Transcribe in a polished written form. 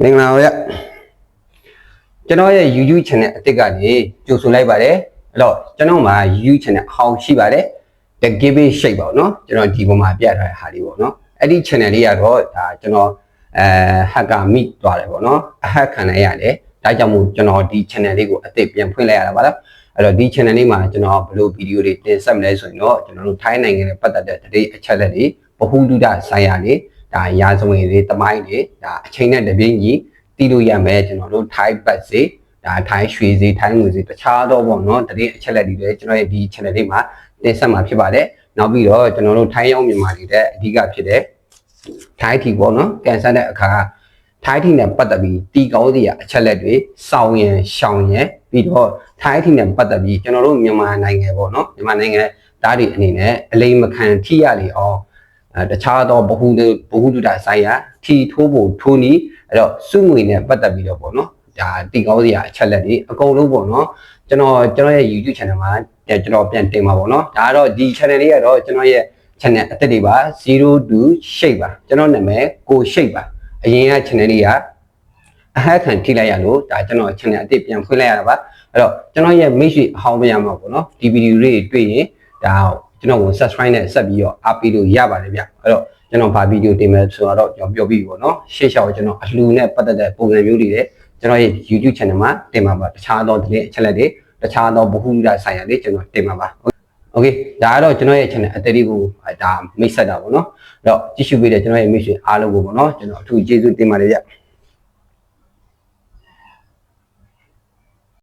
မင်္ဂလာပါဗျကျွန်တော်ရဲ့ YouTube channel အသစ်ကနေကြိုဆိုလိုက်ပါတယ်အဲ့တော့ကျွန်တော်မှာ YouTube channel အဟောင်းရှိပါတယ် The Giving Shape ပေါ့နော်ကျွန်တော်ဒီပုံမှာပြထားတဲ့ဟာလေးပေါ့နော်အဲ့ဒီ channel လေးကတော့ဒါကျွန်တော်hacker meet သွားတယ်ပေါ့နော်အဟက်ခံလိုက်ရတယ်ဒါကြောင့်မို့ကျွန်တော်ဒီ channel လေးကိုအသစ်ပြန်ဖွင့်လိုက်ရတာပါလားအဲ့တော့ဒီ channel လေးမှာကျွန်တော်ဘယ်လိုဗီဒီယိုတွေတင်ဆက်မလဲဆိုရင်တော့ကျွန်တော်တို့ထိုင်းနိုင်ငံနဲ့ပတ်သက်တဲ့တရေအချက်လက်တွေဗဟုသုတဆိုင်ရာတွေဒါရာဇဝင်တွေတမိုင်းတွေဒါအချိန်နဲ့တပြေးညီတီးလို့ရမယ်ကျွန်တော်တို့ထိုင်းပတ်စေဒါထိုင်းရွှေစေထိုင်းငွေစေတခြားတော့ပေါ့နော်တရေအချက်လက်တွေလည်းကျွန်တော်ရဲ့ဒီ channel လေးမှာတင်ဆက်မှာဖြစ်ပါတယ်နောက်ပြီးတော့ကျွန်တော်တို့ထိုင်းရောက်မြန်မာတွေတဲ့အဓိကဖြစ်တဲ့ထိုင်းထီပေါ့နော်ကန်ဆယ်တဲ့အခါထိုင်းထီနဲ့ပတ်သက်ပြီးတီကောင်းစရာအချက်လက်တွေစောင်းရန်ရှောင်းရန်ပြီးတော့ထိုင်းထီနဲ့ပတ်သက်ပြီးကျွန်တော်တို့မြန်မာနိုင်ငံပေါ့နော်မြန်မာနိုင်ငံသားတွေအနေနဲ့အလိမ်မခံထိရလေအောင်တခြားသောဗဟုသုတဆိုင်ရာထီထိုးဖို့ထိုးနီးအဲ့တော့စုငွေနဲ့ပတ်သက်ပြီးတော့ပေါ့နော်ဒါတီကောင်းစရာအချက်လက်တွေအကုန်လုံးပေါ့နော်ကျွန်တော်ရဲ့ YouTube channel မှာကျွန်တော်ပြန်တင်ပါပေါ့နော်ဒါကတော့ဒီ channel လေးကတော့ကျွန်တော်ရဲ့ channel အသစ်တွေပါ0 to shape ပါကျွန်တော်နာမည်ကို shape ပါအရင်က channel လေးကအဟက်ခံထိလိုက်ရလို့ဒါကျွန်တော် channel အသစ်ပြန်ဖွင့်လိုက်ရတာပါအဲ့တော့ကျွန်တော်ရဲ့မိတ်ဆွေအဟောင်းပြန်မှာပေါ့နော်ဒီဗီဒီယိုလေးတွေ့ရင်ဒါကျွန်တော်ကို subscribe နဲ့ဆက်ပြီးတော့အားပေးလို့ရပါတယ်ဗျအဲ့တော့ကျွန်တော်ဗာဗီဒီယိုတင်မယ်ဆိုတော့ကျွန်တော်ပြောပြီးပေါ့နော်ရှေ့လျှောက်ကျွန်တော်အလှူနဲ့ပတ်သက်တဲ့ပုံစံမျိုးတွေလည်းကျွန်တော်ရဲ့ YouTube channel မှာတင်ပါပါတခြားသောသတင်းအချက်လက်တွေတခြားသောဗဟုသုတဆိုင်ရာတွေကျွန်တော်တင်ပါပါโอเคဒါကတော့ကျွန်တော်ရဲ့ channel အသေးလေးကိုဒါမိတ်ဆက်တာပေါ့နော်အဲ့တော့ကြည့်ရှုပေးတဲ့ကျွန်တော်ရဲ့မိတ်ဆွေအားလုံးကိုပေါ့နော်ကျွန်တော်အထူးကျေးဇူးတင်ပါတယ်ဗျ